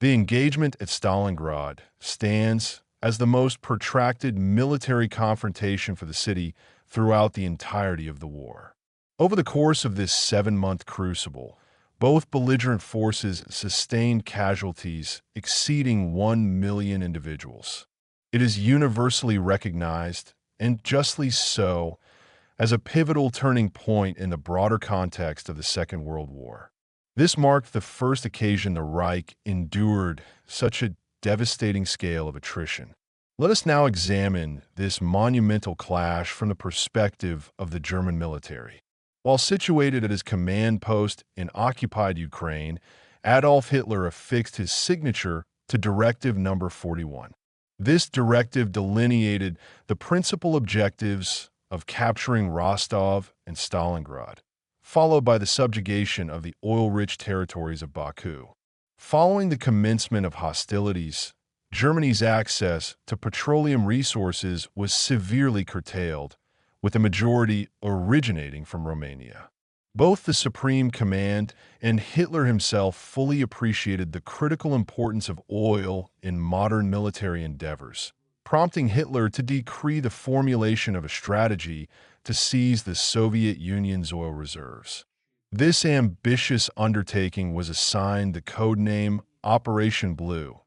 The engagement at Stalingrad stands as the most protracted military confrontation for the city throughout the entirety of the war. Over the course of this 7-month crucible, both belligerent forces sustained casualties exceeding 1 million individuals. It is universally recognized, and justly so, as a pivotal turning point in the broader context of the Second World War. This marked the first occasion the Reich endured such a devastating scale of attrition. Let us now examine this monumental clash from the perspective of the German military. While situated at his command post in occupied Ukraine, Adolf Hitler affixed his signature to Directive No. 41. This directive delineated the principal objectives of capturing Rostov and Stalingrad, followed by the subjugation of the oil-rich territories of Baku. Following the commencement of hostilities, Germany's access to petroleum resources was severely curtailed, with the majority originating from Romania. Both the Supreme Command and Hitler himself fully appreciated the critical importance of oil in modern military endeavors, prompting Hitler to decree the formulation of a strategy to seize the Soviet Union's oil reserves. This ambitious undertaking was assigned the codename Operation Blue,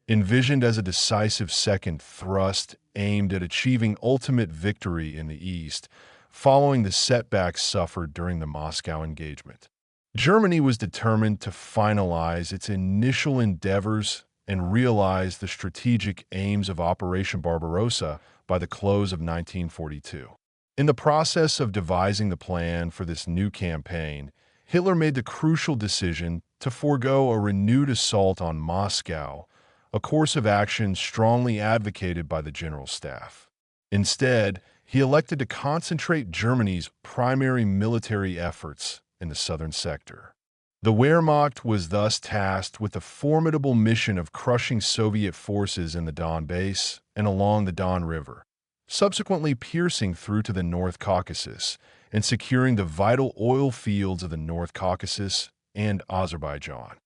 envisioned as a decisive second thrust aimed at achieving ultimate victory in the East, following the setbacks suffered during the Moscow engagement. Germany was determined to finalize its initial endeavors and realize the strategic aims of Operation Barbarossa by the close of 1942. In the process of devising the plan for this new campaign, Hitler made the crucial decision to forego a renewed assault on Moscow, a course of action strongly advocated by the General Staff. Instead, he elected to concentrate Germany's primary military efforts in the southern sector. The Wehrmacht was thus tasked with the formidable mission of crushing Soviet forces in the Donbass and along the Don River, subsequently piercing through to the North Caucasus and securing the vital oil fields of the North Caucasus and Azerbaijan.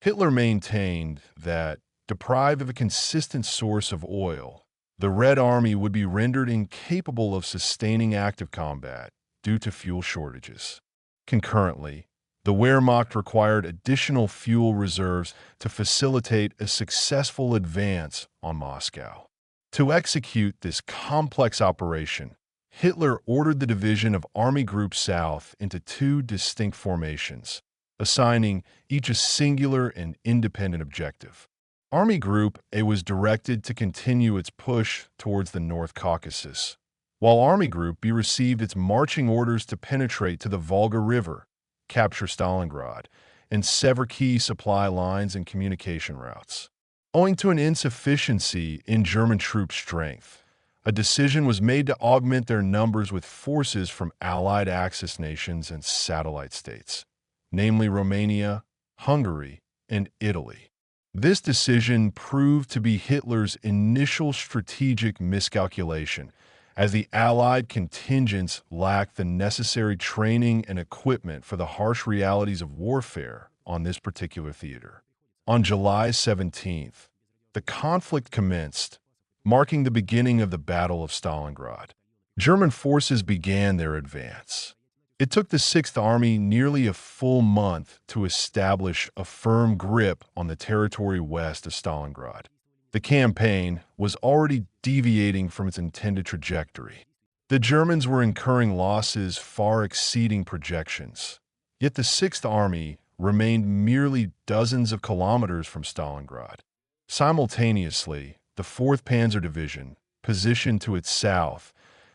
Hitler maintained that, deprived of a consistent source of oil, the Red Army would be rendered incapable of sustaining active combat due to fuel shortages. Concurrently, the Wehrmacht required additional fuel reserves to facilitate a successful advance on Moscow. To execute this complex operation, Hitler ordered the division of Army Group South into 2 distinct formations, assigning each a singular and independent objective. Army Group A was directed to continue its push towards the North Caucasus, while Army Group B received its marching orders to penetrate to the Volga River, capture Stalingrad, and sever key supply lines and communication routes. Owing to an insufficiency in German troop strength, a decision was made to augment their numbers with forces from Allied Axis nations and satellite states, namely Romania, Hungary, and Italy. This decision proved to be Hitler's initial strategic miscalculation, as the Allied contingents lacked the necessary training and equipment for the harsh realities of warfare on this particular theater. On July 17th, the conflict commenced, marking the beginning of the Battle of Stalingrad. German forces began their advance. It took the Sixth Army nearly a full month to establish a firm grip on the territory west of Stalingrad. The campaign was already deviating from its intended trajectory. The Germans were incurring losses far exceeding projections, yet the Sixth Army remained merely dozens of kilometers from Stalingrad. Simultaneously, the 4th Panzer Division, positioned to its south,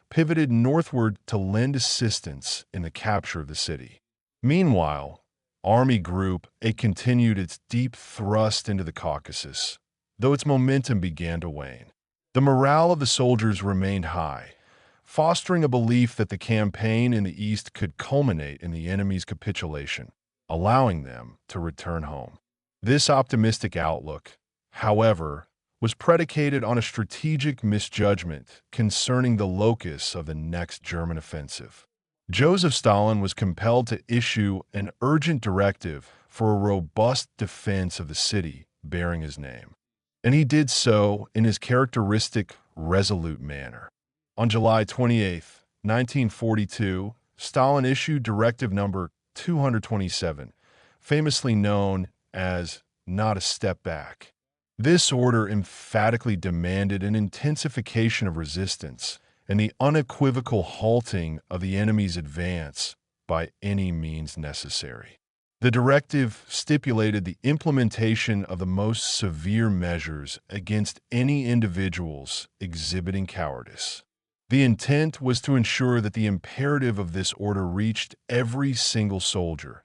pivoted northward to lend assistance in the capture of the city. Meanwhile, Army Group A continued its deep thrust into the Caucasus, though its momentum began to wane. The morale of the soldiers remained high, fostering a belief that the campaign in the east could culminate in the enemy's capitulation, allowing them to return home. This optimistic outlook, however, was predicated on a strategic misjudgment concerning the locus of the next German offensive. Joseph Stalin was compelled to issue an urgent directive for a robust defense of the city bearing his name. And he did so in his characteristic resolute manner. On July 28, 1942, Stalin issued Directive No. 227, famously known as "not a step back." This order emphatically demanded an intensification of resistance and the unequivocal halting of the enemy's advance by any means necessary. The directive stipulated the implementation of the most severe measures against any individuals exhibiting cowardice. The intent was to ensure that the imperative of this order reached every single soldier,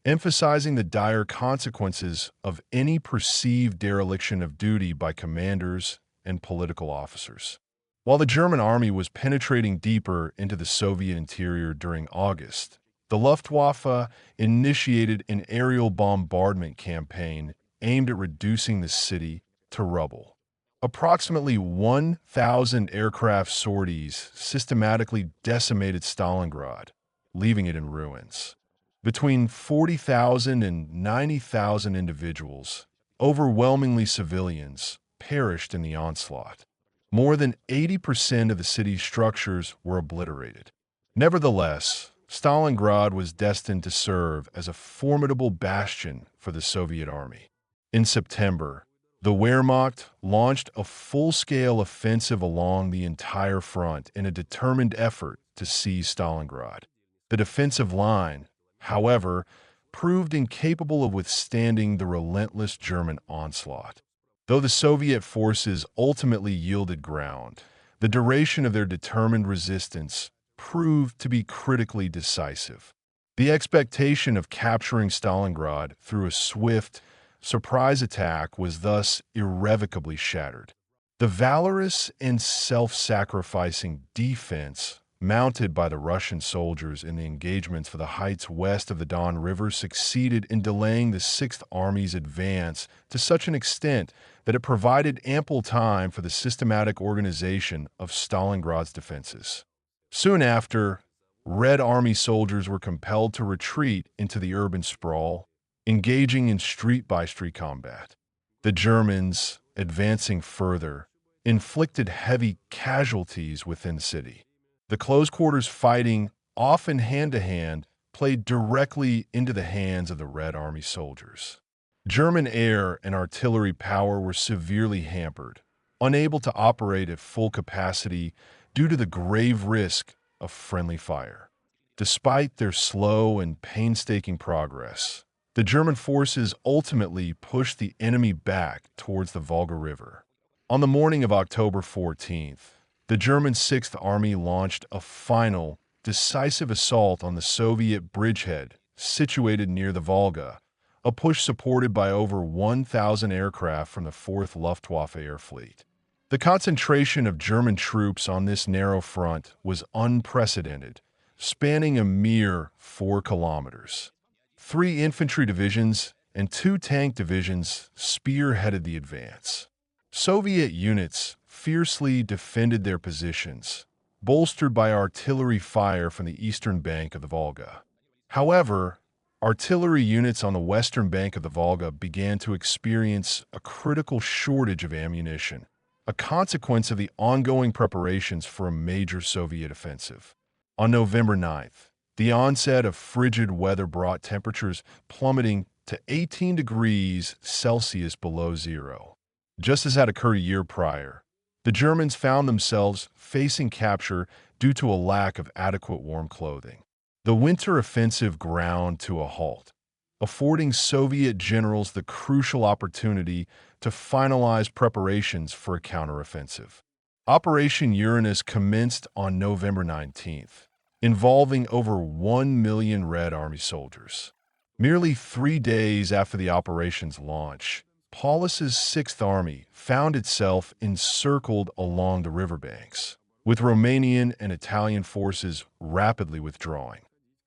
emphasizing the dire consequences of any perceived dereliction of duty by commanders and political officers. While the German army was penetrating deeper into the Soviet interior during August, the Luftwaffe initiated an aerial bombardment campaign aimed at reducing the city to rubble. Approximately 1,000 aircraft sorties systematically decimated Stalingrad, leaving it in ruins. Between 40,000 and 90,000 individuals, overwhelmingly civilians, perished in the onslaught. More than 80% of the city's structures were obliterated. Nevertheless, Stalingrad was destined to serve as a formidable bastion for the Soviet army. In September, the Wehrmacht launched a full-scale offensive along the entire front in a determined effort to seize Stalingrad. The defensive line, however, proved incapable of withstanding the relentless German onslaught. Though the Soviet forces ultimately yielded ground, the duration of their determined resistance proved to be critically decisive. The expectation of capturing Stalingrad through a swift, surprise attack was thus irrevocably shattered. The valorous and self-sacrificing defense mounted by the Russian soldiers in the engagements for the heights west of the Don River succeeded in delaying the Sixth Army's advance to such an extent that it provided ample time for the systematic organization of Stalingrad's defenses. Soon after, Red Army soldiers were compelled to retreat into the urban sprawl, engaging in street-by-street combat. The Germans, advancing further, inflicted heavy casualties within the city. The close-quarters fighting, often hand-to-hand, played directly into the hands of the Red Army soldiers. German air and artillery power were severely hampered, unable to operate at full capacity due to the grave risk of friendly fire. Despite their slow and painstaking progress, the German forces ultimately pushed the enemy back towards the Volga River. On the morning of October 14th, the German Sixth Army launched a final, decisive assault on the Soviet bridgehead situated near the Volga, a push supported by over 1,000 aircraft from the 4th Luftwaffe Air Fleet. The concentration of German troops on this narrow front was unprecedented, spanning a mere 4 kilometers. 3 infantry divisions and 2 tank divisions spearheaded the advance. Soviet units fiercely defended their positions, bolstered by artillery fire from the eastern bank of the Volga. However, artillery units on the western bank of the Volga began to experience a critical shortage of ammunition, a consequence of the ongoing preparations for a major Soviet offensive. On November 9th, the onset of frigid weather brought temperatures plummeting to 18 degrees Celsius below zero. Just as had occurred a year prior, the Germans found themselves facing capture due to a lack of adequate warm clothing. The winter offensive ground to a halt, affording Soviet generals the crucial opportunity to finalize preparations for a counteroffensive. Operation Uranus commenced on November 19th, involving over 1 million Red Army soldiers. Merely 3 days after the operation's launch, Paulus's Sixth Army found itself encircled along the riverbanks, with Romanian and Italian forces rapidly withdrawing.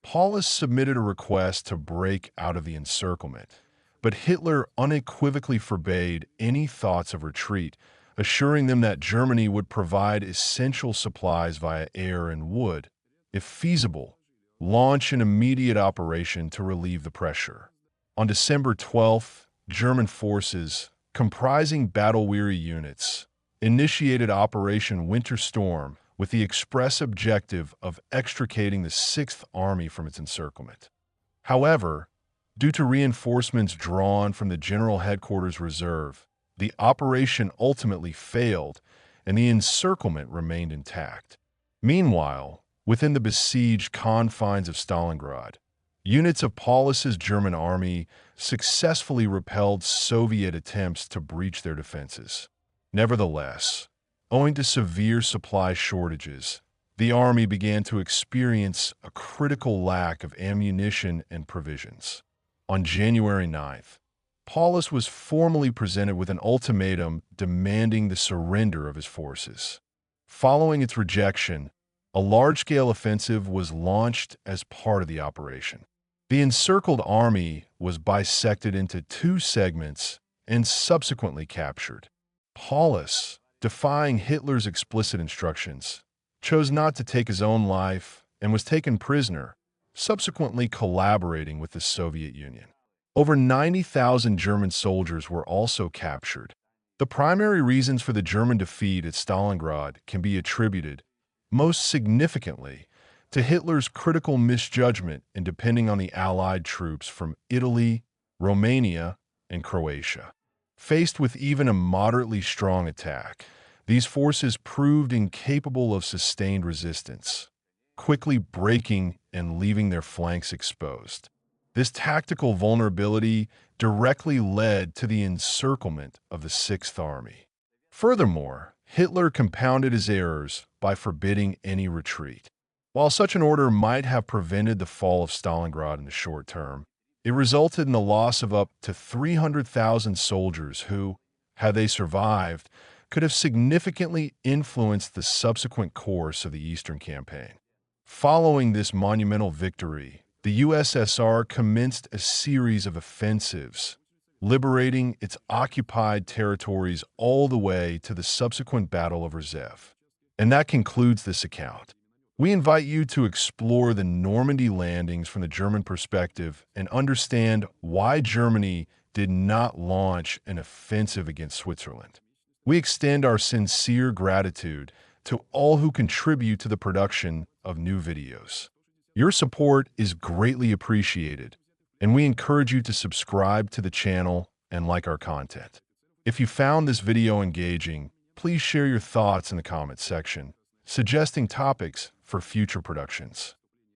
Paulus submitted a request to break out of the encirclement, but Hitler unequivocally forbade any thoughts of retreat, assuring them that Germany would provide essential supplies via air and would, if feasible, launch an immediate operation to relieve the pressure. On December 12th, German forces, comprising battle-weary units, initiated Operation Winter Storm with the express objective of extricating the Sixth Army from its encirclement. However, due to reinforcements drawn from the General Headquarters Reserve, the operation ultimately failed and the encirclement remained intact. Meanwhile, within the besieged confines of Stalingrad, units of Paulus's German army successfully repelled Soviet attempts to breach their defenses. Nevertheless, owing to severe supply shortages, the army began to experience a critical lack of ammunition and provisions. On January 9th, Paulus was formally presented with an ultimatum demanding the surrender of his forces. Following its rejection, a large-scale offensive was launched as part of the operation. The encircled army was bisected into two segments and subsequently captured. Paulus, defying Hitler's explicit instructions, chose not to take his own life and was taken prisoner, subsequently collaborating with the Soviet Union. Over 90,000 German soldiers were also captured. The primary reasons for the German defeat at Stalingrad can be attributed, most significantly, to Hitler's critical misjudgment in depending on the Allied troops from Italy, Romania, and Croatia. Faced with even a moderately strong attack, these forces proved incapable of sustained resistance, quickly breaking and leaving their flanks exposed. This tactical vulnerability directly led to the encirclement of the Sixth Army. Furthermore, Hitler compounded his errors by forbidding any retreat. While such an order might have prevented the fall of Stalingrad in the short term, it resulted in the loss of up to 300,000 soldiers who, had they survived, could have significantly influenced the subsequent course of the Eastern Campaign. Following this monumental victory, the USSR commenced a series of offensives, liberating its occupied territories all the way to the subsequent Battle of Rzeszów. And that concludes this account. We invite you to explore the Normandy landings from the German perspective and understand why Germany did not launch an offensive against Switzerland. We extend our sincere gratitude to all who contribute to the production of new videos. Your support is greatly appreciated, and we encourage you to subscribe to the channel and like our content. If you found this video engaging, please share your thoughts in the comments section, suggesting topics for future productions.